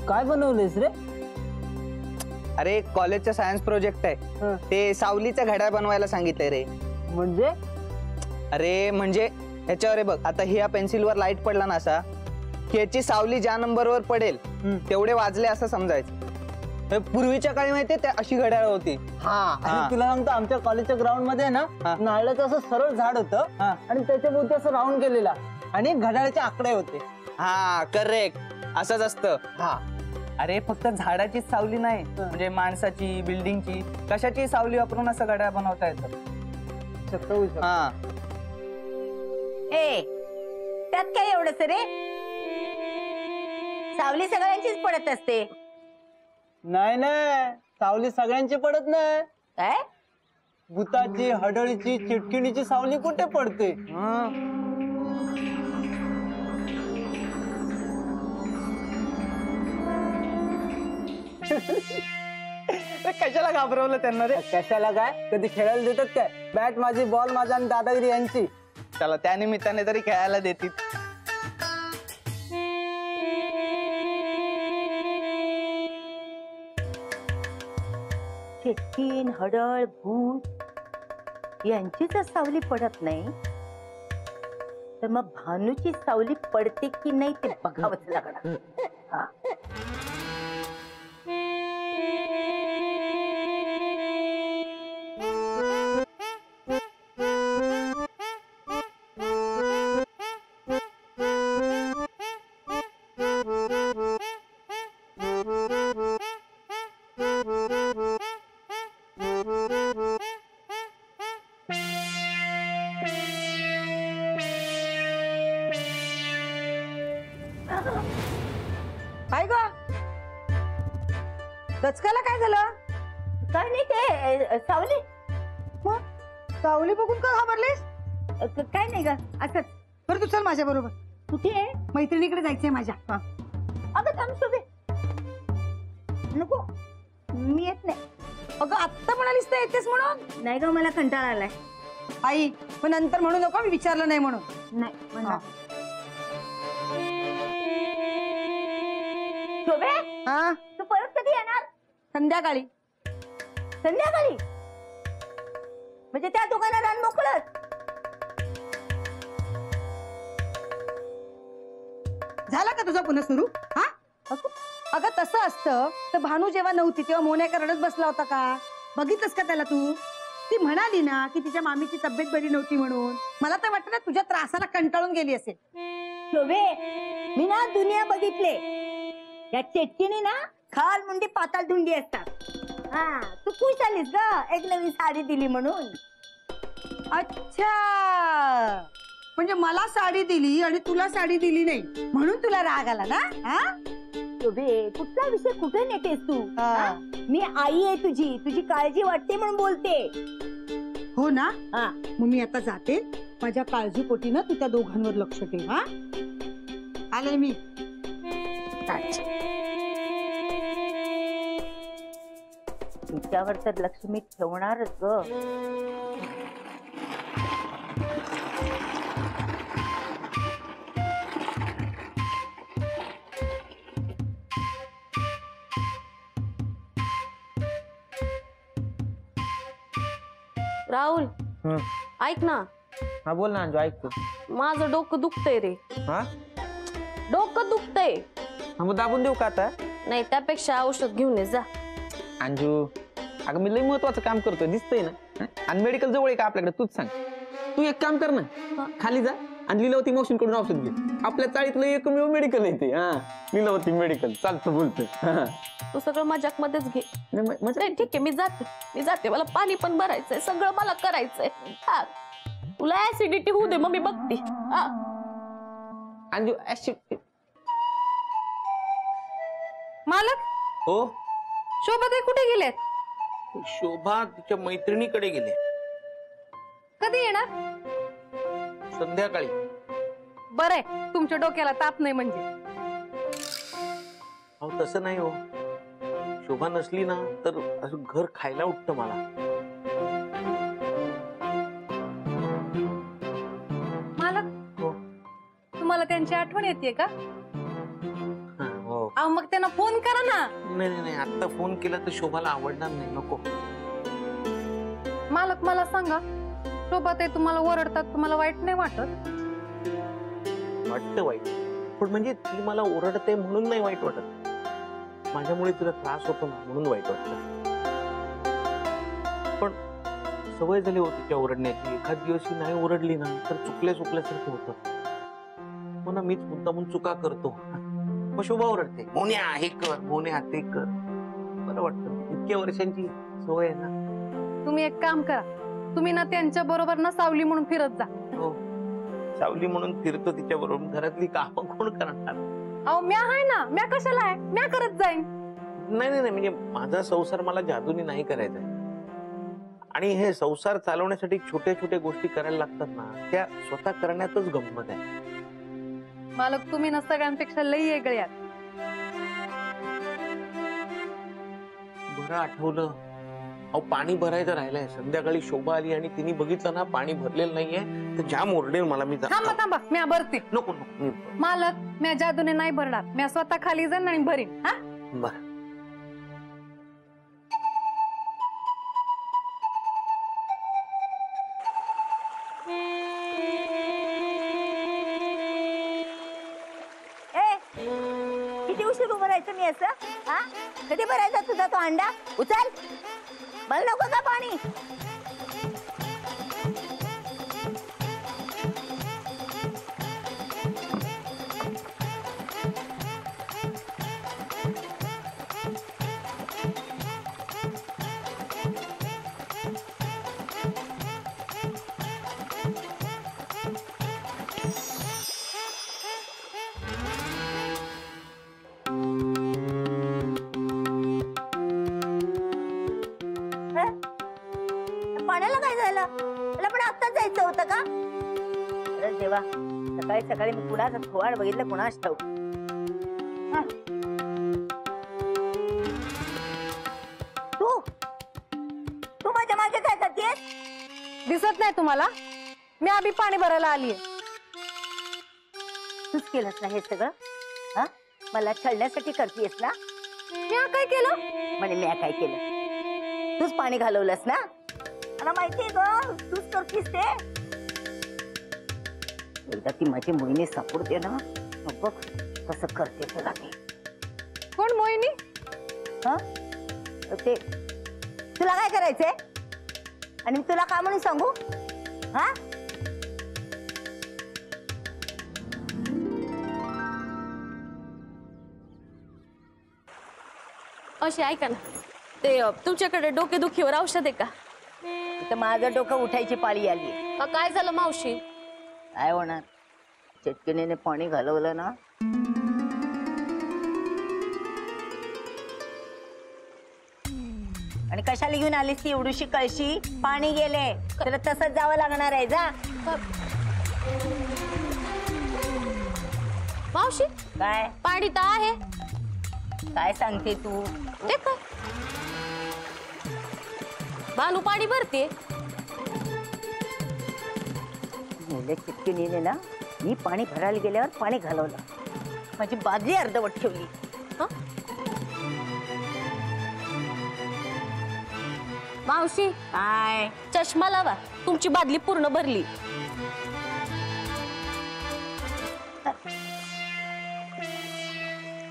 काय बनवलेस रे? अरे कॉलेजचा सायन्स प्रोजेक्ट आहे, ते सावलीचं घड्याळ बनवायला सांगितलंय रे. म्हणजे? अरे म्हणजे ह्याच्यावर बघ, आता ह्या पेन्सिलवर लाईट पडला ना असा, याची सावली ज्या नंबरवर पडेल तेवढे वाजले असं समजायचं. पूर्वीच्या काळी माहितीये त्या अशी घड्याळ होती. तुला सांगतो, आमच्या कॉलेजच्या ग्राउंड मध्ये ना नारळाचं असं सरळ झाड होतं आणि त्याच्या भोवती असं राऊंड केलेला आणि घड्याळाचे आकडे होते. हा करेक्ट, असंच असतं. अरे फक्त झाडाची सावली नाही, म्हणजे माणसाची, बिल्डिंगची, कशाची सावली वापरून असं घड्याळ बनवता येतं. हा ए त्यात काय एवढंच रे? सावली सगळ्यांचीच पडत असते. नाही नाही, सावली सगळ्यांची पडत नाही. काय? भूताची, हडळीची, चिटकिणीची सावली कुठे पडते? कशाला घाबरवलं त्यांना रे? कशाला काय, कधी खेळायला देतात काय? बॅट माझी, बॉल माझा आणि दादागिरी यांची. चला त्या निमित्ताने तरी खेळायला देतील. चिटकीन, हडळ, भूत यांचीच सावली पडत नाही, तर मग भानूची सावली पडते की नाही ते बघावंच लागणार. काय ग दचकाला काय झालं? काय नाही ते सावली. मग सावली बघून का घाबरलीस? काय नाही ग, असंच. बरं तू चल माझ्या बरोबर. कुठे आहे? मैत्रिणीकडे जायचंय माझ्या. अगं थांब शोभे. नको, मी येत नाही. अगं आत्ता म्हणालीस तर येतेस म्हणून. नाही ग, मला कंटाळा आलाय. आई पण नंतर म्हणू नको मी विचारलं नाही म्हणून. नाही म्हणा. शोभे, हा तू परत कधी येणार? संध्याकाळी. संध्याकाळी? म्हणजे त्या दुकानात रान मोकळत? झाला का तुझा पुन्हा सुरू? हा अगं तसं असतं तर भानू जेव्हा नव्हती तेव्हा मोन्या रडत बसला होता का? बघितलंस का त्याला तू? ती म्हणाली ना की तिच्या मामीची तब्येत बरी नव्हती म्हणून. मला तर वाटतं ना तुझ्या त्रासाला कंटाळून गेली असेल. शोभे, मी ना दुनिया बघितले. या चेटकीने ना खाल मुंडी पाताल धुंडी असतात. हा तू खुश आलीस ग एक नवीन साडी दिली म्हणून. अच्छा, म्हणजे मला साडी दिली आणि तुला साडी दिली नाही म्हणून तुला राग आला ना? हा शोभे, कुठला विषय कुठे नेतेस तू? मी आई आहे तुझी, तुझी काळजी वाटते म्हणून बोलते. हो ना? मग मी आता जाते. माझ्या काळजीपोटी ना तू त्या दोघांवर लक्ष ठेव. हा आले मी. तिच्यावर तर लक्ष मी ठेवणारच ग. राहुल, ऐक ना. हा बोल ना अंजू, ऐकतो. माझं डोकं दुखतंय रे. हा डोकं दुखतंय. मग दाबून देऊ का आता? नाही, त्यापेक्षा औषध घेऊन ये जा. अंजू अगं मी लई महत्वाचं काम करतोय, दिसतंय ना. आणि मेडिकल जवळ आहे का आपल्याकडे? तूच सांग. तू एक काम कर ना, खाली जा आणि लीलावती मावशींकडून औषध घे. आपल्या चाळीतलं एकमेव मेडिकल आहे ते. हा लीलावती मेडिकल. चालतं बोलतोय. तू सगळं मजाक मध्येच घे. नाही ठीक आहे, मी जाते. मला पाणी पण भरायचंय, सगळं मला करायचंय. तुला ऍसिडिटी होऊ दे, मग मी बघते. अंजू मालक. हो, शोभाताई कुठे गेलेत? शोभा तिच्या मैत्रिणीकडे गेले. कधी येणार? संध्याकाळी. बरंय, तुमच्या डोक्याला ताप नाही म्हणजे. अहो तसं नाही हो, शोभा नसली ना तर असं घर खायला उठतं मला. मालक, तुम्हाला त्यांची आठवण येते का? हो, अहो मग त्यांना फोन करा ना. नाही आता फोन केला तर शोभाला आवडणार नाही, नको. मालक मला सांगा, शोभा ते तुम्हाला ओरडतात, तुम्हाला वाईट नाही वाटत? वाटतं वाईट, पण म्हणजे ती मला ओरडते म्हणून नाही वाईट वाटत. माझ्यामुळे तिला त्रास होतो ना म्हणून वाईट वाटतं. पण सवय झाली होती त्या ओरडण्याची. एखाद दिवशी नाही ओरडली ना तर चुकल्यासारखं होतं. म्हणून मीच मुद्दामून चुका करतो. मग शोभा ओरडते, मोन्या हे कर, मोन्या ते कर. बरं वाटतं, इतक्या वर्षांची सवय आहे ना. तुम्ही एक काम करा, तुम्ही ना त्यांच्या बरोबर ना सावली म्हणून फिरत जा. हो, सावली म्हणून फिरतो तिच्या बरोबर. घरातली कामं कोण करणार? अहो म्या आहे ना, म्या कशाला आहे, म्या करत जाईन. नाही म्हणजे माझा संसार मला जादूनी नाही करायचा आहे. आणि हे संसार चालवण्यासाठी छोट्या छोट्या गोष्टी करायला लागतात ना, त्या स्वतः करण्यातच गंमत आहे. मालक तुम्ही ना सगळ्यांपेक्षा लई वेगळे आहात. बरं आठवलं, अहो पाणी भरायचं राहिलंय. संध्याकाळी शोभा आली आणि तिने बघितलं ना पाणी भरलेलं नाहीये तर जाम ओरडेल मला. मी थांबा म्या भरते. नको मालक, म्या जादूने नाही भरणार, म्या स्वतः खाली जाईन आणि भरीन. हा बर. किती उशीर उभं राहायचं मी असं? हा, कधी भरायचा तुझा तो अंडा? उचल, मला नको का पाणी? पाण्याला काय झालं? मला पण आत्ताच जायचं होतं का? अरे देवा, सकाळी सकाळी मी कुणाचं थोवाड बघितलं, कुणाच ठाऊ. तू माझ्या मागे काय करतेस? दिसत नाही तुम्हाला? मी आधी पाणी भरायला आलीये. तूच केलंस ना हे सगळं? हा, मला छळण्यासाठी करतेस ना? म्या काय केलं? म्हणे मी काय केलं? तूच पाणी घालवलंस ना? मला माहितीये ग, तूच करतीस ते. एकदा ती माझी मोहिनी सापडते ना, मग बघ कसं करते तुला ते. कोण मोहिनी? हा, ते तुला काय करायचंय आणि तुला काय म्हणून सांगू? हा, अशी ऐका ना, ते तुमच्याकडे डोकेदुखीवर औषध आहे का? तर माझं डोकं उठायची पाळी आली. काय झालं मावशी? काय होणार, चटकीने पाणी घालवलं ना. आणि कशाला घेऊन आलीस ती एवढीशी कळशी? पाणी गेले तर तसंच जावं लागणार आहे. जा. मावशी काय पाणी तर आहे. काय सांगते तू? ते काय भानू पाणी भरते. चिटकीने ना मी पाणी भरायला गेल्यावर पाणी घालवलं, माझी बादली अर्धवट ठेवली. मावशी काय चष्मा लावा, तुमची बादली पूर्ण भरली.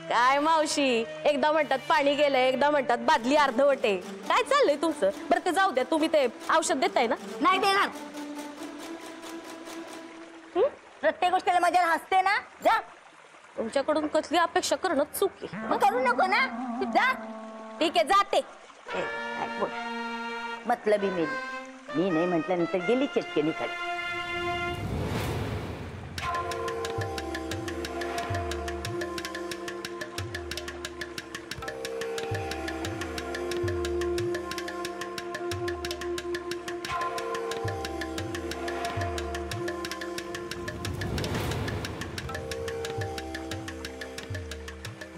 काय मावशी, एकदा म्हणतात पाणी गेलंय, एकदा म्हणतात बादली अर्धवट आहे. काय चाललंय तुमचं? बरं ते जाऊ द्या, तुम्ही ते औषध देताय ना? नाही देणार. प्रत्येक गोष्टीला माझ्या हसते ना. जा. तुमच्याकडून कसली अपेक्षा करणं चूक आहे. मग करू नको ना. जा. ठीक आहे, जाते. मतलबी मेली. मी नाही म्हटल्यानंतर गेली चटकेनी खाली.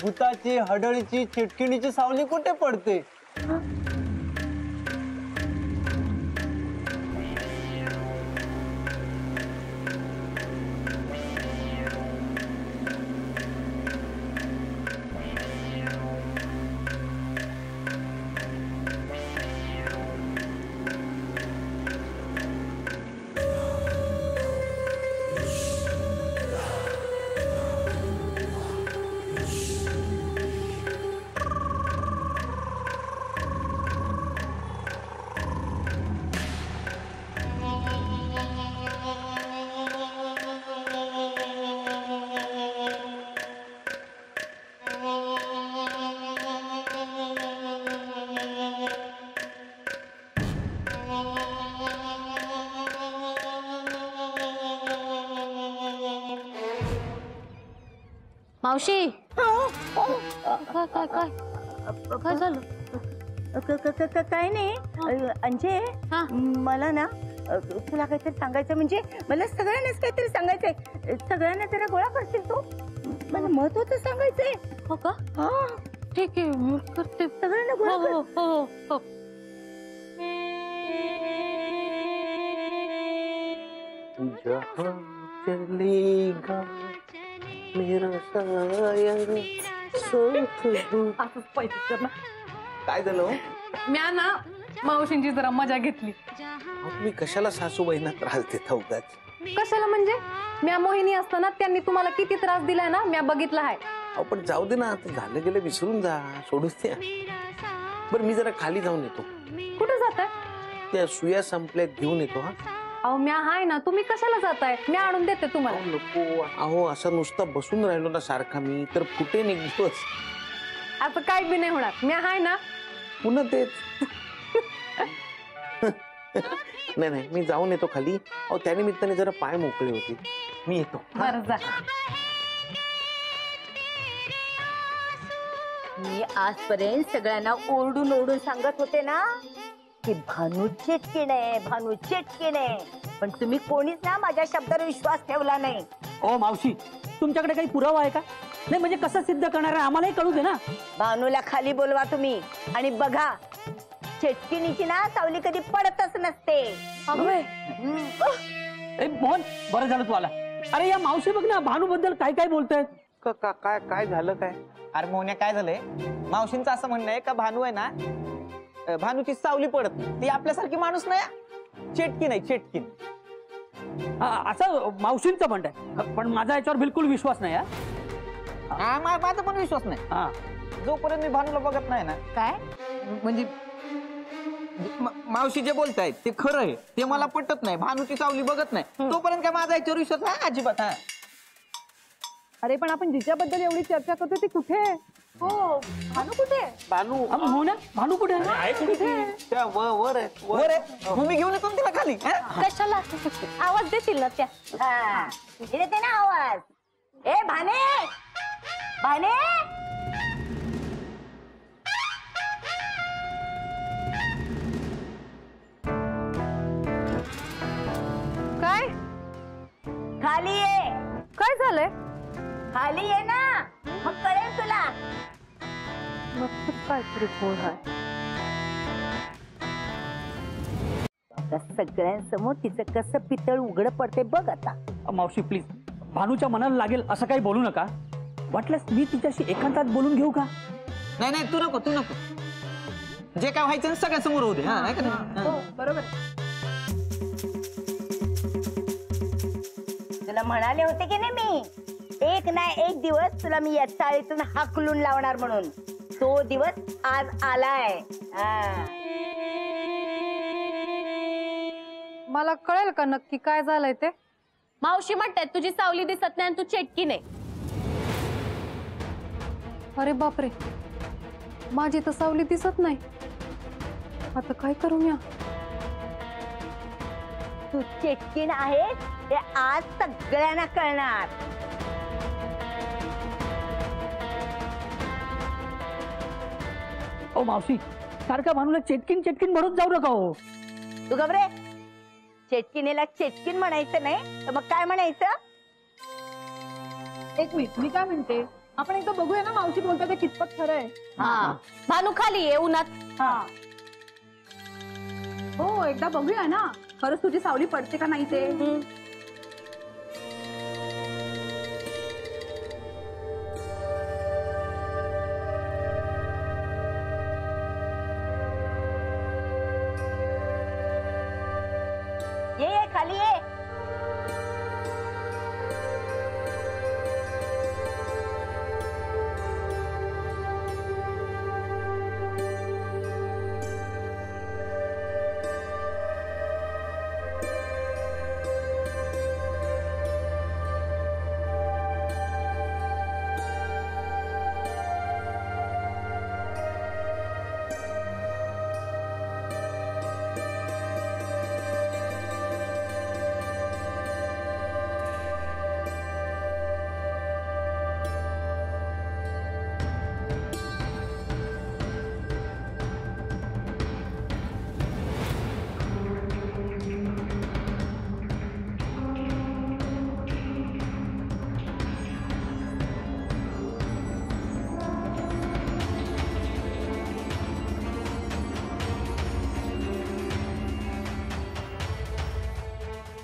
भूताची, हडळीची, चिटकिणीची सावली कुठे पडते? मावशी काय काय काय काय झालं? काय नाही अंजे हा. मला ना तुला काहीतरी सांगायचं, म्हणजे मला सगळ्यांनाच काहीतरी सांगायचंय. सगळ्यांना जरा गोळा करशील तू? मला महत्वाचं सांगायचंय. हो का? हा, ठीक आहे मी करते. सगळ्यांना गोळा हो कर. हो हो हो. जहाँ चलेगा मेरा साया साथ दो. असंच पैसे कर ना. काय झालं हो? म्या ना मावशींची जरा मजा घेतली. अहो, तुम्ही कशाला सासूबाईंना त्रास देता उगाच? कशाला म्हणजे? म्या मोहिनी असताना त्यांनी तुम्हाला किती त्रास दिलाय ना म्या बघितला आहे. अहो पण जाऊ दे ना, आता झालं गेलं विसरून जा, सोडूच द्या. बरं मी जरा खाली जाऊन येतो. कुठे जाताय? त्या सुया संपल्यात घेऊन येतो. हा अहो म्या हाय ना, तुम्ही कशाला जाताय? म्या आणून देते तुम्हाला. नको अहो, असं नुसतं बसून राहिलो ना सारखा मी तर फुटेन एक दिवस. असं काय बी नाही होणार. म्या हाय ना. पुन्हा तेच. नाही नाही मी जाऊन येतो खाली. अहो त्यानिमित्ताने जरा पाय मोकळे होते. मी येतो. बरं जा. मी आजपर्यंत सगळ्यांना ओरडून ओरडून सांगत होते ना की भानू चेटकीण आहे, भानू चेटकीण आहे, पण तुम्ही कोणीच ना माझ्या शब्दावर विश्वास ठेवला नाही. ओ मावशी, तुमच्याकडे काही पुरावा आहे का? नाही म्हणजे कसं सिद्ध करणार आहे आम्हालाही कळू दे ना. भानूला खाली बोलवा तुम्ही आणि बघा, चेटकिणीची ना सावली कधी पडतच नसते. ए मोहन, बरं झालं तू आला. अरे या मावशी बघ ना, भानू बद्दल काय काय बोलतायत. काय काय झालं काय? अरे मोन्या काय झालंय, मावशींचं असं म्हणणं आहे का भानू आहे ना, भानूची सावली पडत नाही. ती आपल्यासारखी माणूस नाही, चेटकी नाही चेटकीन. असं मावशींचं म्हणताय, पण माझा याच्यावर बिलकुल विश्वास नाही. माझा पण विश्वास नाही. हा जोपर्यंत मी भानूला बघत नाही ना, काय? म्हणजे मावशी जे बोलतायत ते खरं आहे, ते मला पटत नाही. भानूची सावली बघत नाही तोपर्यंत काय माझा याच्यावर विश्वास नाही अजिबात. हा अरे पण आपण जिच्याबद्दल एवढी चर्चा करतो ती कुठे आहे? हो, भानू कुठे आहे? भानू मोहना, भानू कुठे आहे? त्या वर आहे. वर आहे, मग मी घेऊन येतो ना तिला खाली. हा? कशाला आवाज देतील ना त्या. हा, येते ना आवाज. ए भाने, भाने, काय? खाली ये, काय झालंय? खाली ये ना, मग कळेल तुला. नक्कीच काहीतरी घोळ आहे. आता सगळ्यांसमोर तिचं कसं पितळ उघड पडते बघ आता. मावशी प्लीज, भानूच्या मनाला लागेल असं काही बोलू नका. वाटल्यास मी तिच्याशी एकांतात बोलून घेऊ का? नाही नाही, तू नको तू नको. जे काय व्हायचं ना सगळ्यासमोर होते. हा नाही का नाही? हा. बरोबर. तुला म्हणाले होते की नाही मी, एक ना एक दिवस तुला मी या चाळीतून हाकलून लावणार म्हणून. तो दिवस आज आलाय. हा. मला कळेल का नक्की काय झालंय ते? मावशी म्हणतात तुझी सावली दिसत नाही आणि तू चेटकी नाही. अरे बापरे, माझी तर सावली दिसत नाही. आता काय करू मी? तू चेटकीण आहेस हे आज सगळ्यांना कळणार. ओ मावशी, सारखा भानूला चेटकीन चेटकीन भरून जाऊ नका हो. तू घबरे, चेटकिनीला चेटकीण म्हणायचं नाही तर मग काय म्हणायचं? एक मिनिट, मी काय म्हणते, आपण एकदा बघूया ना मावशी बोलतात ते कितपत खरं आहे. हा, भानू खाली ये उन्हात. हा, हो एकदा बघूया ना खरंच तुझी सावली पडते का नाही ते. ये खाली ये.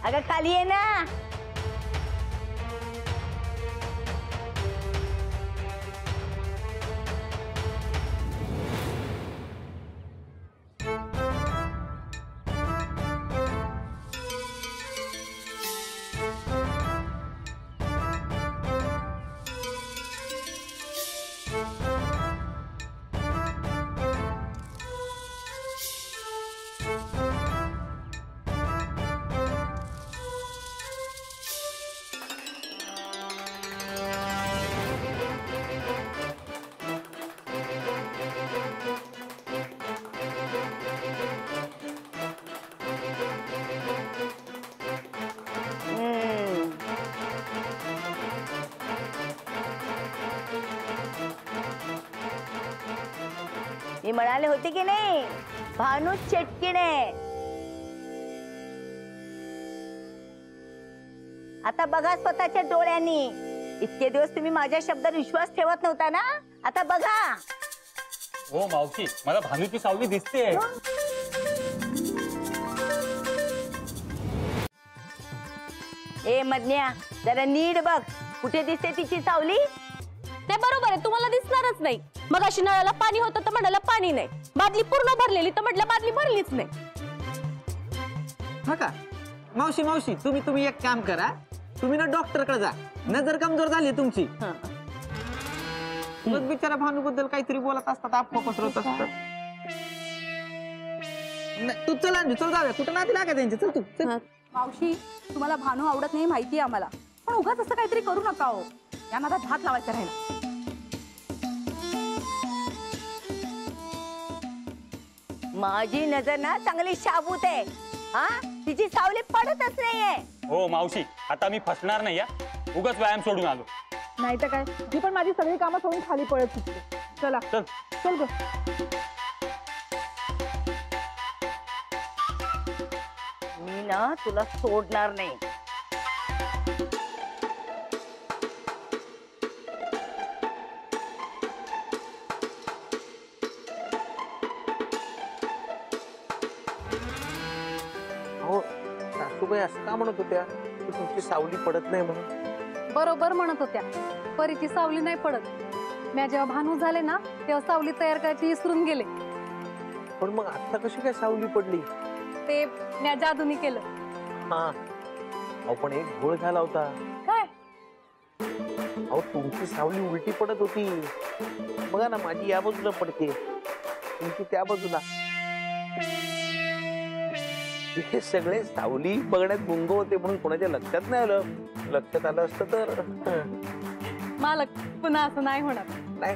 अगं खाली ये ना. मी म्हणाले होते की नाही, भानू चेटकिणे. आता बघा स्वतःच्या डोळ्यांनी. इतके दिवस तुम्ही माझ्या शब्दावर विश्वास ठेवत नव्हता ना, आता बघा. हो मावशी, मला भानूची सावली दिसते. ए मधन्या, जरा नीट बघ, कुठे दिसते तिची सावली. ते बरोबर आहे, तुम्हाला दिसणारच नाही. मग अशी नळाला पाणी होतं तर म्हणाला पाणी नाही, बादली पूर्ण भरलेली तर म्हटलं बादली भरलीच नाही. हा का मावशी मावशी, तुम्ही एक काम करा, तुम्ही ना डॉक्टर कडे जा. नजर कमजोर झाली तुमची. मग बिचारा भानू बद्दल काहीतरी बोलत असतात, अफवा पसरवत असतात. तू चल अंजू, चल जाऊया. कुठं नादी लागायचं त्यांची. चल तू चल. मावशी, तुम्हाला भानू आवडत नाही माहिती आम्हाला, पण उगाच असं काहीतरी करू नका हो. या नादात हात लावायचा राहिला. माझी नजर ना चांगली शाबूत आहे. हा, तिची सावली पडतच नाहीये. हो मावशी, आता मी फसणार नाही या. उगाच व्यायाम सोडून आलो. नाही तर काय, ती पण माझी सगळी कामं सोडून खाली पळत सुटते. चला चल चल ग. मी ना तुला सोडणार नाही. हो, सासूबाई असं का म्हणत होत्या की तुमची सावली पडत नाही म्हणून? बरोबर म्हणत होत्या, परीची सावली नाही पडत. मी जेव्हा भानू झाले ना, तेव्हा सावली तयार करायची विसरून गेले. पण मग आता कशी काय सावली पडली? ते मी जादूनी केलं. हा, अहो पण एक घोळ झाला होता. काय? अहो तुमची सावली उलटी पडत होती. बघा ना, माझी या बाजूला पडते, तुमची त्या बाजूला. हे सगळे सावली बघण्यात गुंग होते म्हणून कोणाच्या लक्षात नाही आलं. लक्षात आलं असतं तर मालक, पुन्हा असं नाही होणार. नाही.